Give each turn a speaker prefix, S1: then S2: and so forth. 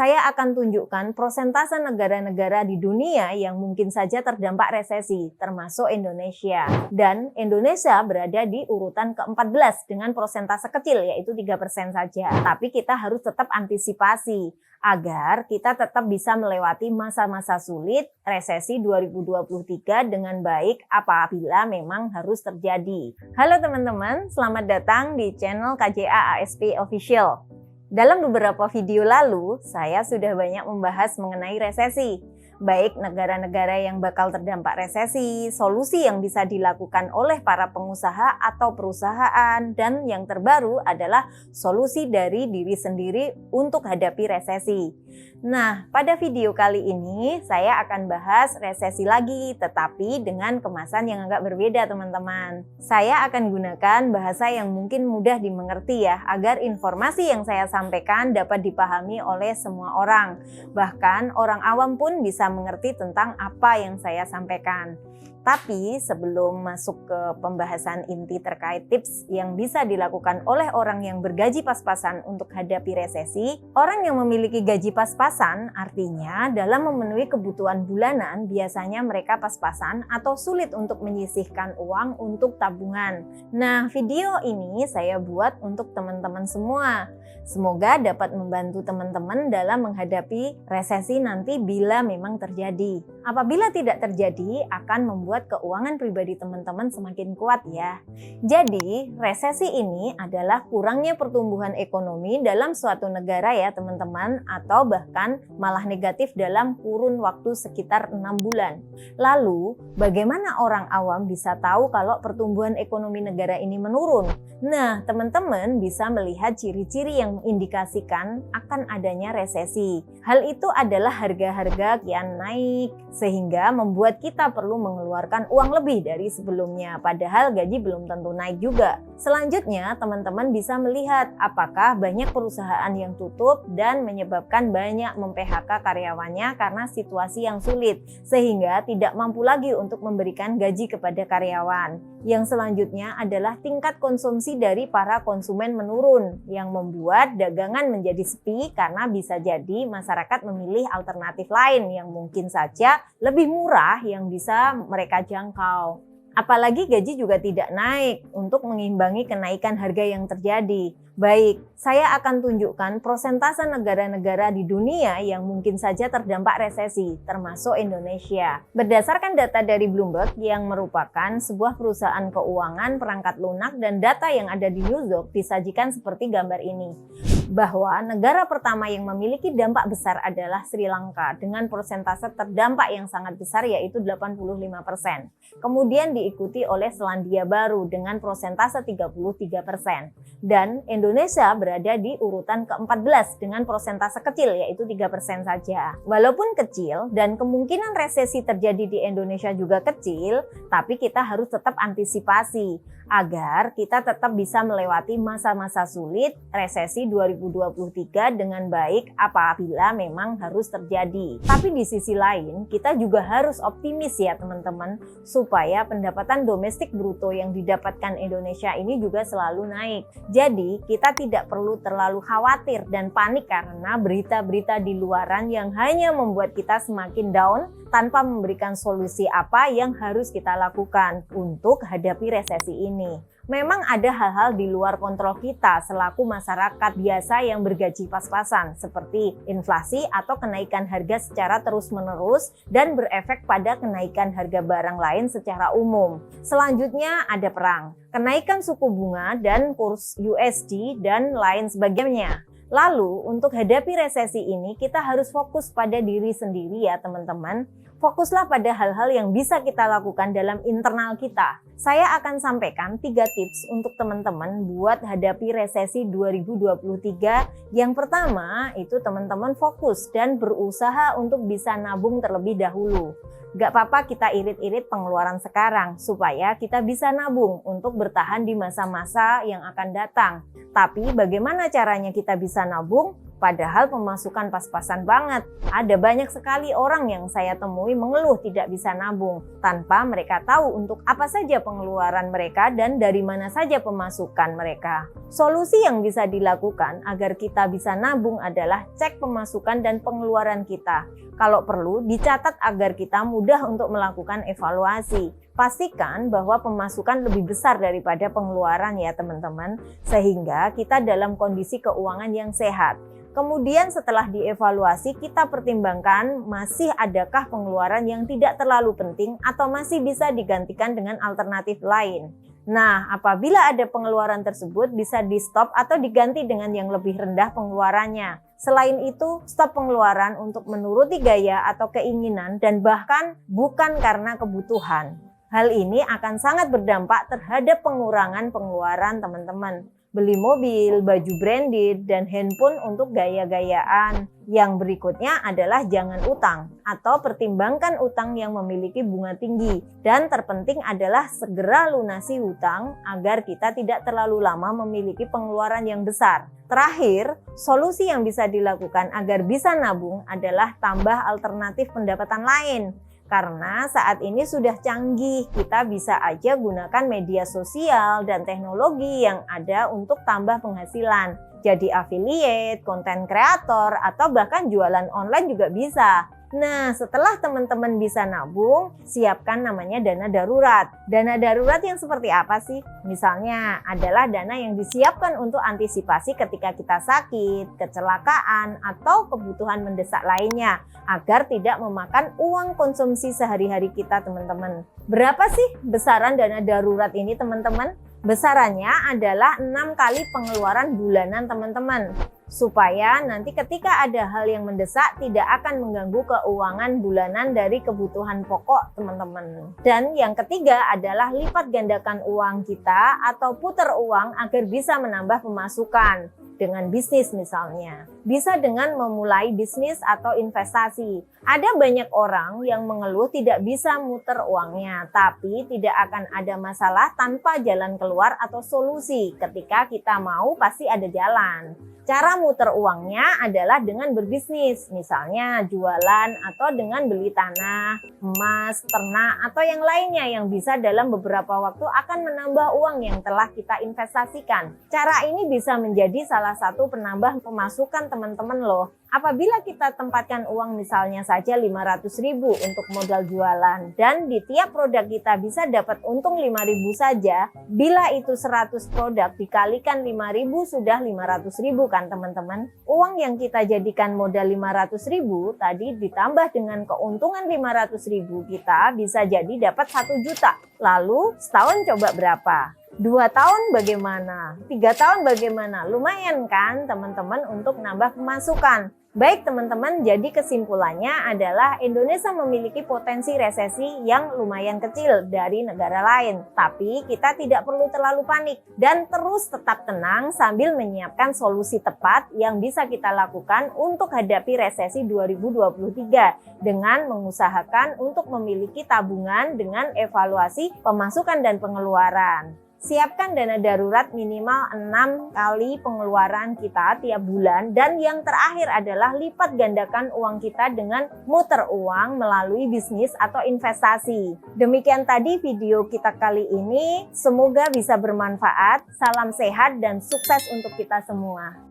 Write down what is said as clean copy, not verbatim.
S1: saya akan tunjukkan persentase negara-negara di dunia yang mungkin saja terdampak resesi, termasuk Indonesia. Dan Indonesia berada di urutan ke-14 dengan persentase kecil, yaitu 3% saja. Tapi kita harus tetap antisipasi agar kita tetap bisa melewati masa-masa sulit resesi 2023 dengan baik apabila memang harus terjadi. Halo teman-teman, selamat datang di channel KJA ASP Official. Dalam beberapa video lalu, saya sudah banyak membahas mengenai resesi, baik negara-negara yang bakal terdampak resesi, solusi yang bisa dilakukan oleh para pengusaha atau perusahaan, dan yang terbaru adalah solusi dari diri sendiri untuk hadapi resesi. Nah, pada video kali ini saya akan bahas resesi lagi, tetapi dengan kemasan yang agak berbeda teman-teman. Saya akan gunakan bahasa yang mungkin mudah dimengerti ya, agar informasi yang saya sampaikan dapat dipahami oleh semua orang. Bahkan orang awam pun bisa mengerti tentang apa yang saya sampaikan. Tapi sebelum masuk ke pembahasan inti terkait tips yang bisa dilakukan oleh orang yang bergaji pas-pasan untuk hadapi resesi, orang yang memiliki gaji pas-pasan artinya dalam memenuhi kebutuhan bulanan biasanya mereka pas-pasan atau sulit untuk menyisihkan uang untuk tabungan. Nah, video ini saya buat untuk teman-teman semua. Semoga dapat membantu teman-teman dalam menghadapi resesi nanti bila memang terjadi. Apabila tidak terjadi, akan membuat keuangan pribadi teman-teman semakin kuat ya. Jadi, resesi ini adalah kurangnya pertumbuhan ekonomi dalam suatu negara ya teman-teman, atau bahkan malah negatif dalam kurun waktu sekitar 6 bulan. Lalu, bagaimana orang awam bisa tahu kalau pertumbuhan ekonomi negara ini menurun? Nah, teman-teman bisa melihat ciri-ciri yang mengindikasikan akan adanya resesi. Hal itu adalah harga-harga kian naik, sehingga membuat kita perlu mengeluarkan uang lebih dari sebelumnya, padahal gaji belum tentu naik juga. Selanjutnya, teman-teman bisa melihat apakah banyak perusahaan yang tutup dan menyebabkan banyak mem-PHK karyawannya karena situasi yang sulit, sehingga tidak mampu lagi untuk memberikan gaji kepada karyawan. Yang selanjutnya adalah tingkat konsumsi dari para konsumen menurun, yang membuat dagangan menjadi sepi karena bisa jadi masyarakat memilih alternatif lain yang mungkin saja lebih murah yang bisa mereka jangkau. Apalagi gaji juga tidak naik untuk mengimbangi kenaikan harga yang terjadi. Baik, saya akan tunjukkan persentase negara-negara di dunia yang mungkin saja terdampak resesi, termasuk Indonesia. Berdasarkan data dari Bloomberg yang merupakan sebuah perusahaan keuangan perangkat lunak dan data yang ada di Newsdoc disajikan seperti gambar ini. Bahwa negara pertama yang memiliki dampak besar adalah Sri Lanka dengan persentase terdampak yang sangat besar yaitu 85%. Kemudian diikuti oleh Selandia Baru dengan persentase 33%. Dan Indonesia berada di urutan ke-14 dengan persentase kecil yaitu 3% saja. Walaupun kecil dan kemungkinan resesi terjadi di Indonesia juga kecil, tapi kita harus tetap antisipasi agar kita tetap bisa melewati masa-masa sulit resesi 2023 dengan baik apabila memang harus terjadi. Tapi di sisi lain, kita juga harus optimis ya teman-teman, supaya pendapatan domestik bruto yang didapatkan Indonesia ini juga selalu naik. Jadi, kita tidak perlu terlalu khawatir dan panik karena berita-berita di luaran yang hanya membuat kita semakin down tanpa memberikan solusi apa yang harus kita lakukan untuk hadapi resesi ini. Memang ada hal-hal di luar kontrol kita selaku masyarakat biasa yang bergaji pas-pasan, seperti inflasi atau kenaikan harga secara terus-menerus dan berefek pada kenaikan harga barang lain secara umum. Selanjutnya ada perang, kenaikan suku bunga dan kurs USD dan lain sebagainya. Lalu, untuk hadapi resesi ini, kita harus fokus pada diri sendiri ya teman-teman. Fokuslah pada hal-hal yang bisa kita lakukan dalam internal kita. Saya akan sampaikan 3 tips untuk teman-teman buat hadapi resesi 2023. Yang pertama, itu teman-teman fokus dan berusaha untuk bisa nabung terlebih dahulu. Gak apa-apa kita irit-irit pengeluaran sekarang, supaya kita bisa nabung untuk bertahan di masa-masa yang akan datang. Tapi bagaimana caranya kita bisa nabung? Padahal pemasukan pas-pasan banget. Ada banyak sekali orang yang saya temui mengeluh tidak bisa nabung tanpa mereka tahu untuk apa saja pengeluaran mereka dan dari mana saja pemasukan mereka. Solusi yang bisa dilakukan agar kita bisa nabung adalah cek pemasukan dan pengeluaran kita. Kalau perlu, dicatat agar kita mudah untuk melakukan evaluasi. Pastikan bahwa pemasukan lebih besar daripada pengeluaran ya teman-teman, sehingga kita dalam kondisi keuangan yang sehat. Kemudian setelah dievaluasi, kita pertimbangkan masih adakah pengeluaran yang tidak terlalu penting atau masih bisa digantikan dengan alternatif lain. Nah, apabila ada pengeluaran tersebut bisa di-stop atau diganti dengan yang lebih rendah pengeluarannya. Selain itu, stop pengeluaran untuk menuruti gaya atau keinginan dan bahkan bukan karena kebutuhan. Hal ini akan sangat berdampak terhadap pengurangan pengeluaran teman-teman. Beli mobil, baju branded, dan handphone untuk gaya-gayaan. Yang berikutnya adalah jangan utang atau pertimbangkan utang yang memiliki bunga tinggi. Dan terpenting adalah segera lunasi hutang agar kita tidak terlalu lama memiliki pengeluaran yang besar. Terakhir, solusi yang bisa dilakukan agar bisa nabung adalah tambah alternatif pendapatan lain. Karena saat ini sudah canggih, kita bisa aja gunakan media sosial dan teknologi yang ada untuk tambah penghasilan. Jadi affiliate, konten kreator, atau bahkan jualan online juga bisa. Nah, setelah teman-teman bisa nabung, siapkan namanya dana darurat. Dana darurat yang seperti apa sih? Misalnya adalah dana yang disiapkan untuk antisipasi ketika kita sakit, kecelakaan, atau kebutuhan mendesak lainnya agar tidak memakan uang konsumsi sehari-hari kita teman-teman. Berapa sih besaran dana darurat ini teman-teman? Besarannya adalah 6 kali pengeluaran bulanan teman-teman. Supaya nanti ketika ada hal yang mendesak tidak akan mengganggu keuangan bulanan dari kebutuhan pokok teman-teman. Dan yang ketiga adalah lipat gandakan uang kita atau putar uang agar bisa menambah pemasukan. Dengan bisnis misalnya. Bisa dengan memulai bisnis atau investasi. Ada banyak orang yang mengeluh tidak bisa muter uangnya, tapi tidak akan ada masalah tanpa jalan keluar atau solusi. Ketika kita mau pasti ada jalan. Cara muter uangnya adalah dengan berbisnis, misalnya jualan atau dengan beli tanah, emas, ternak, atau yang lainnya yang bisa dalam beberapa waktu akan menambah uang yang telah kita investasikan. Cara ini bisa menjadi salah satu penambah pemasukan teman-teman loh. Apabila kita tempatkan uang misalnya saja 500.000 untuk modal jualan dan di tiap produk kita bisa dapat untung 5.000 saja, bila itu 100 produk dikalikan 5.000 sudah 500.000 kan teman-teman. Uang yang kita jadikan modal 500.000 tadi ditambah dengan keuntungan 500.000 kita bisa jadi dapat 1 juta. Lalu setahun coba berapa? 2 tahun bagaimana? 3 tahun bagaimana? Lumayan kan teman-teman untuk nambah pemasukan. Baik teman-teman, jadi kesimpulannya adalah Indonesia memiliki potensi resesi yang lumayan kecil dari negara lain. Tapi kita tidak perlu terlalu panik dan terus tetap tenang sambil menyiapkan solusi tepat yang bisa kita lakukan untuk hadapi resesi 2023 dengan mengusahakan untuk memiliki tabungan dengan evaluasi pemasukan dan pengeluaran. Siapkan dana darurat minimal 6 kali pengeluaran kita tiap bulan dan yang terakhir adalah lipat gandakan uang kita dengan muter uang melalui bisnis atau investasi. Demikian tadi video kita kali ini, semoga bisa bermanfaat. Salam sehat dan sukses untuk kita semua.